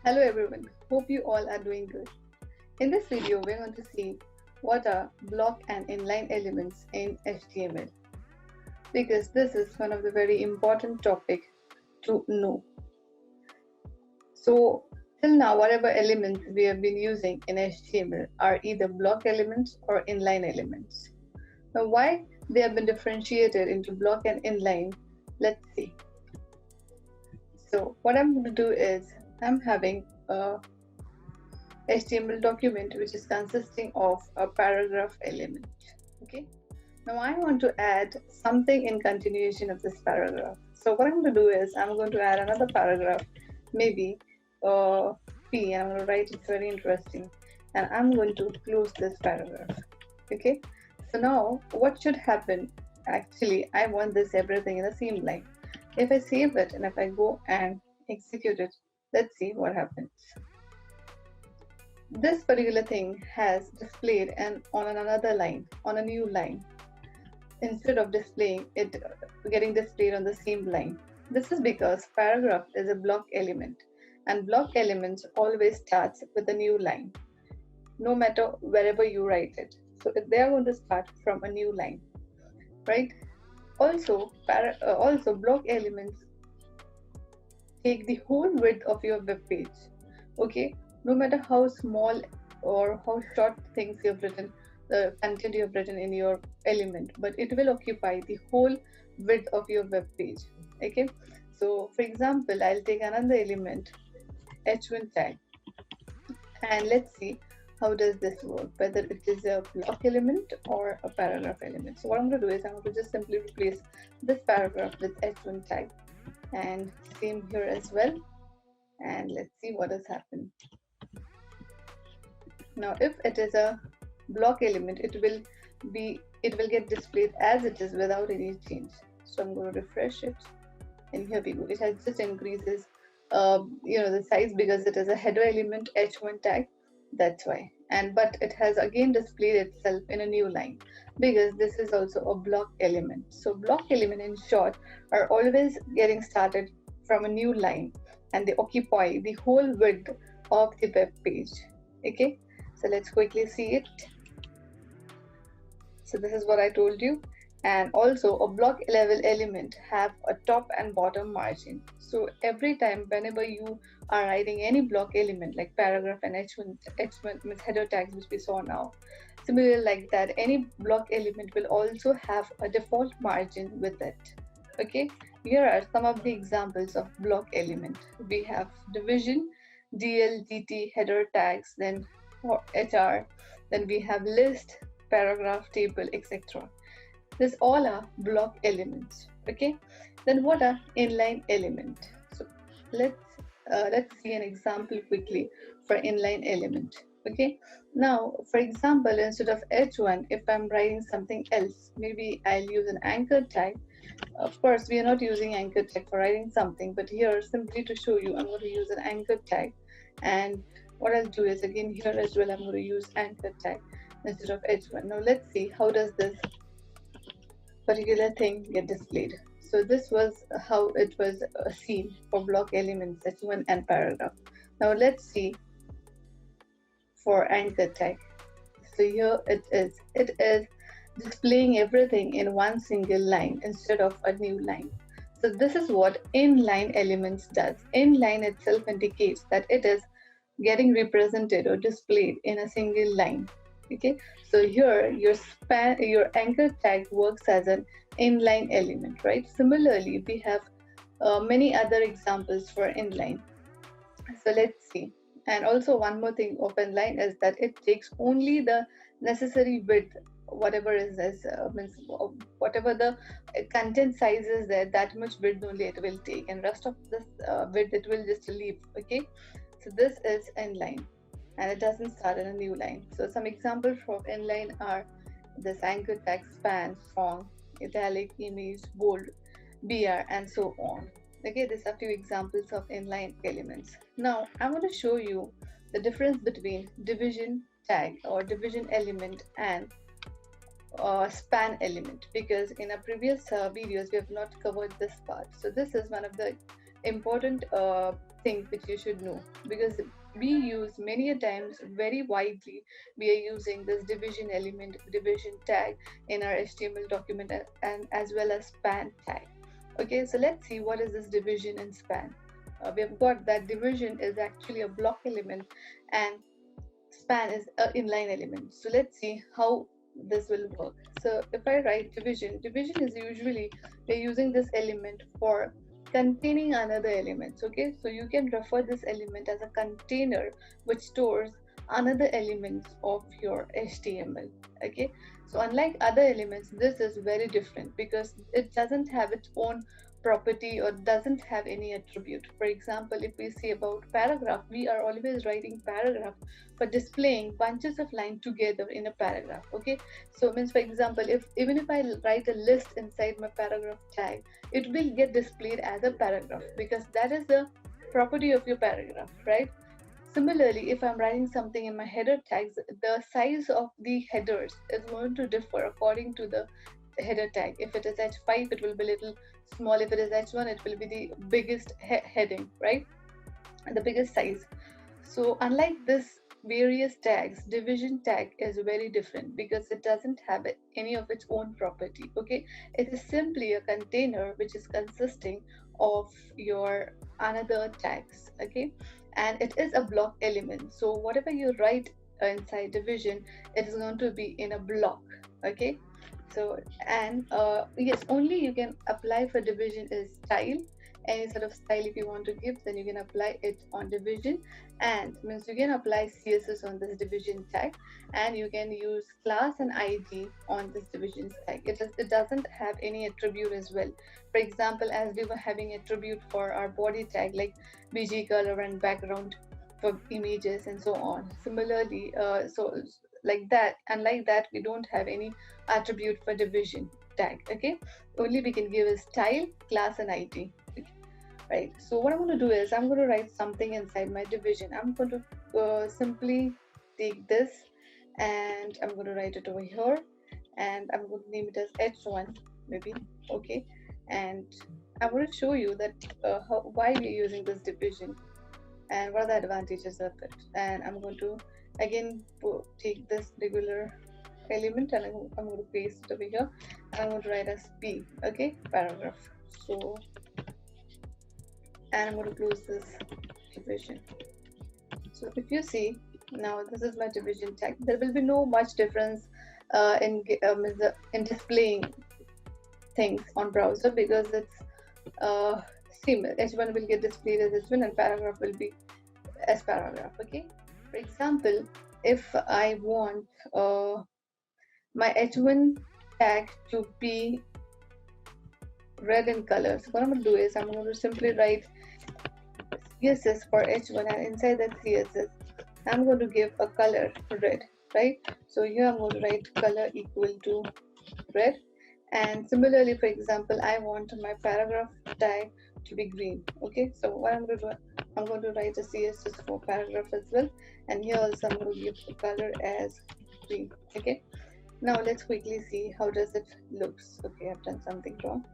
Hello everyone, hope you all are doing good. In this video, we're going to see what are block and inline elements in HTML because this is one of the very important topic to know. So till now, whatever elements we have been using in HTML are either block elements or inline elements. Now why they have been differentiated into block and inline, let's see. So what I'm going to do is I'm having a HTML document which is consisting of a paragraph element. Okay. Now I want to add something in continuation of this paragraph. So what I'm going to do is I'm going to add another paragraph, maybe P, and I'm going to write it's very interesting, and I'm going to close this paragraph. Okay. So now what should happen? Actually, I want this everything in the same line. If I save it and if I go and execute it, let's see what happens. This particular thing has displayed on another line, on a new line, instead of displaying it getting displayed on the same line. This is because paragraph is a block element, and block elements always starts with a new line, no matter wherever you write it. So they are going to start from a new line, right? Also, block elements take the whole width of your web page. Okay, no matter how small or how short things you've written, the content you've written in your element, but it will occupy the whole width of your web page. Okay, so for example, I'll take another element, h1 tag, and let's see how does this work, whether it is a block element or a paragraph element. So what I'm going to do is I'm going to just simply replace this paragraph with h1 tag, and same here as well, and let's see what has happened. Now if it is a block element, it will get displayed as it is without any change. So I'm going to refresh it, and here we go. It has just increases the size because it is a header element h1 tag, that's why. And but it has again displayed itself in a new line because this is also a block element. So block element in short are always getting started from a new line, and they occupy the whole width of the web page. Okay, so let's quickly see it. So this is what I told you. And also a block level element have a top and bottom margin. So every time whenever you are writing any block element like paragraph and h1 means header tags, which we saw now, similarly like that, any block element will also have a default margin with it. Okay, here are some of the examples of block element. We have division, dl, dt, header tags, then hr, then we have list, paragraph, table, etc. These all are block elements. Okay, then what are inline element? So let's see an example quickly for inline element. Okay, now for example, instead of h1, if I'm writing something else, maybe I'll use an anchor tag. Of course, we are not using anchor tag for writing something, but here simply to show you, I'm going to use an anchor tag. And what I'll do is again here as well, I'm going to use anchor tag instead of h1. Now let's see how does this particular thing get displayed. So this was how it was seen for block elements, h1 and paragraph. Now let's see for anchor tag. So here it is displaying everything in one single line instead of a new line. So this is what inline elements does. Inline itself indicates that it is getting represented or displayed in a single line. Okay, so here your anchor tag works as an inline element, right? Similarly, we have many other examples for inline. So let's see. And also one more thing of inline is that it takes only the necessary width, whatever means whatever the content size is there, that much width only it will take, and rest of this width it will just leave. Okay, so this is inline, and it doesn't start in a new line. So some examples from inline are this anchor tag, span, font, italic, image, bold, br, and so on. Okay, these are few examples of inline elements. Now I'm going to show you the difference between division tag or division element and span element, because in our previous videos we have not covered this part. So this is one of the important thing which you should know, because we use many a times very widely, we are using this division element, division tag in our HTML document, and as well as span tag. Okay, so let's see what is this division and span. We have got that division is actually a block element and span is an inline element. So let's see how this will work. So if I write division, division is usually we're using this element for containing another element. Okay, so you can refer this element as a container which stores another element of your HTML. Okay, so unlike other elements, this is very different because it doesn't have its own property or doesn't have any attribute. For example, if we see about paragraph, we are always writing paragraph for displaying bunches of lines together in a paragraph. Okay, so means, for example, if even if I write a list inside my paragraph tag, it will get displayed as a paragraph because that is the property of your paragraph, right? Similarly, if I'm writing something in my header tags, the size of the headers is going to differ according to the header tag. If it is H5, it will be little small. If it is H1, it will be the biggest heading, right? And the biggest size. So unlike this various tags, division tag is very different because it doesn't have any of its own property. Okay, it is simply a container which is consisting of your another tags. Okay, and it is a block element. So whatever you write inside division, it is going to be in a block. Okay, so and yes, only you can apply for division is style. Any sort of style if you want to give, then you can apply it on division, and means you can apply CSS on this division tag, and you can use class and ID on this division tag. It doesn't have any attribute as well. For example, as we were having attribute for our body tag like BG color and background for images and so on. Similarly, so like that, and like that, we don't have any attribute for division tag. Okay, only we can give a style, class, and ID. Right, so what I'm going to do is I'm going to write something inside my division. I'm going to simply take this and I'm going to write it over here, and I'm going to name it as H1 maybe. Okay, and I'm going to show you that why we're using this division and what are the advantages of it. And I'm going to again take this regular element and I'm going to paste it over here. I'm going to write as P. Okay, paragraph. So and I'm going to close this division. So if you see now, this is my division tag. There will be no much difference in displaying things on browser because it's same. H1 will get displayed as H1 and paragraph will be as paragraph. Okay. For example, if I want my H1 tag to be red in color, so what I'm going to do is I'm going to simply write CSS for H1, and inside that CSS I'm going to give a color red, right? So here I'm going to write color equal to red, and similarly, for example, I want my paragraph tag to be green. Okay, so what I'm going to do, I'm going to write a CSS for paragraph as well, and here also I'm going to give the color as green. Okay, now let's quickly see how does it looks. Okay, I've done something wrong.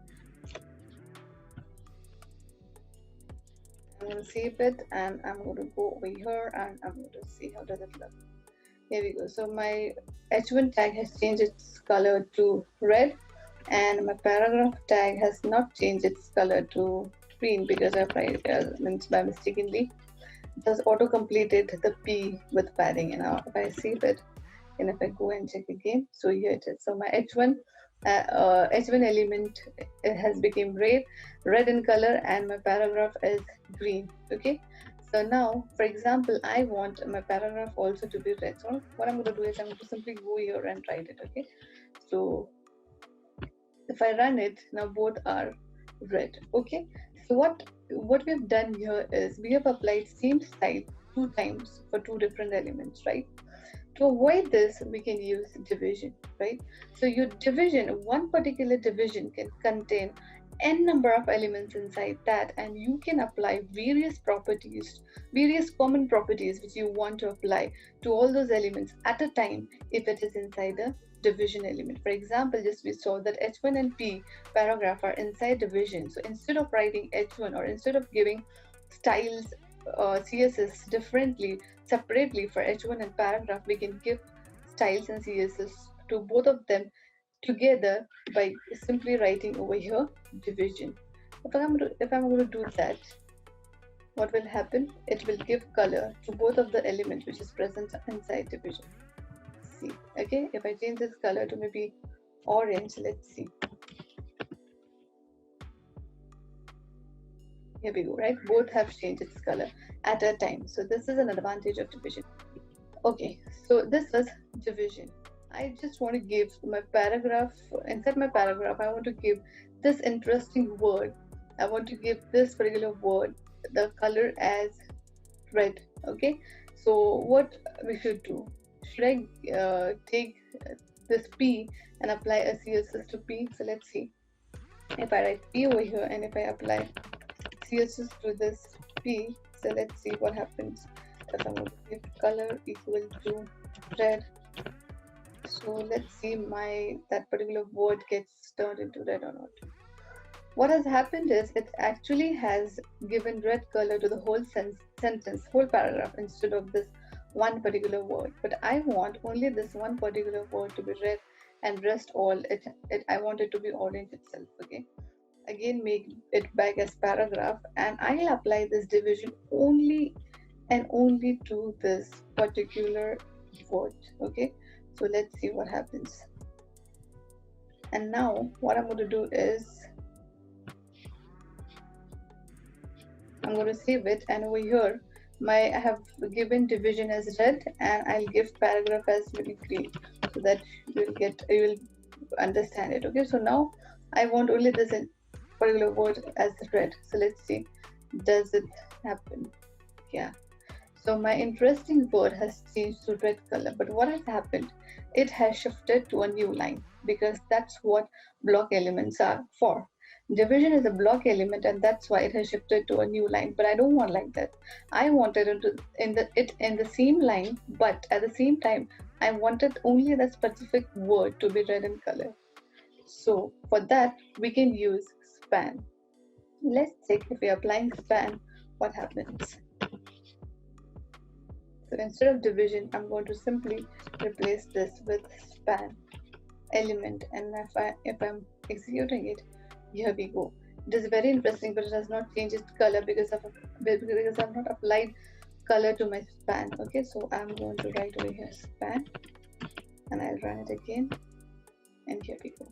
I'm going to save it and I'm going to go over here and I'm going to see how does it look. Here we go. So my H1 tag has changed its color to red, and my paragraph tag has not changed its color to green because I applied means by mistakenly just auto completed the P with padding. And now if I save it and if I go and check again, so here it is. So my H1 element has become red in color, and my paragraph is green. Okay, so now for example I want my paragraph also to be red. So what I'm going to do is I'm going to simply go here and write it. Okay, so if I run it now, both are red. Okay, so what we've done here is we have applied same style 2 times for 2 different elements, right? To avoid this, we can use division, right? So your division, one particular division can contain n number of elements inside that, and you can apply various properties, various common properties which you want to apply to all those elements at a time if it is inside a division element. For example, just we saw that H1 and P paragraph are inside division. So instead of writing H1 or instead of giving styles CSS differently, separately for H1 and paragraph, we can give styles and CSS to both of them together by simply writing over here division. If I'm going to do that, what will happen? It will give color to both of the elements which is present inside division. See, okay, if I change this color to maybe orange, let's see. Here we go, right? Both have changed its color at a time. So this is an advantage of division. Okay, so this was division. I just want to give my paragraph, inside my paragraph, I want to give this interesting word. I want to give this particular word the color as red. Okay, so what we should do? Should I take this P and apply a CSS to P? So let's see. If I write P over here and if I apply CSS to this P, so let's see what happens. If I'm going to give color equal to red, so let's see that particular word gets turned into red or not. What has happened is it actually has given red color to the whole sentence, whole paragraph, instead of this one particular word. But I want only this one particular word to be red, and rest all I want it to be orange itself. Okay, again make it back as paragraph, and I'll apply this division only and only to this particular word. Okay, so let's see what happens. And now what I'm going to do is I'm going to save it, and over here I have given division as red, and I'll give paragraph as maybe green, so that you will understand it. Okay, so now I want only this particular word as red. So let's see, does it happen? Yeah. So my interesting word has changed to red color, but what has happened? It has shifted to a new line, because that's what block elements are for. Division is a block element, and that's why it has shifted to a new line. But I don't want like that. I wanted it in the same line, but at the same time, I wanted only the specific word to be red in color. So for that, we can use span. Let's check if we are applying span, what happens. So instead of division, I'm going to simply replace this with span element, and if I'm executing it, here we go. It is very interesting, but it has not changed its color because I've not applied color to my span. Okay, so I'm going to write over here span, and I'll run it again, and here we go.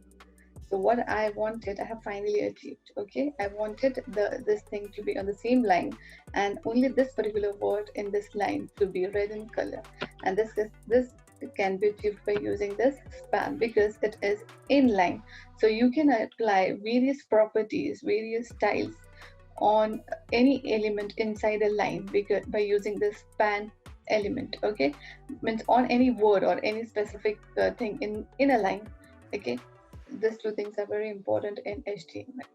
So what I wanted, I have finally achieved. Okay, I wanted this thing to be on the same line, and only this particular word in this line to be red in color. And this can be achieved by using this span, because it is inline. So you can apply various properties, various styles on any element inside a line by using this span element. Okay, means on any word or any specific thing in a line. Okay, these two things are very important in HTML.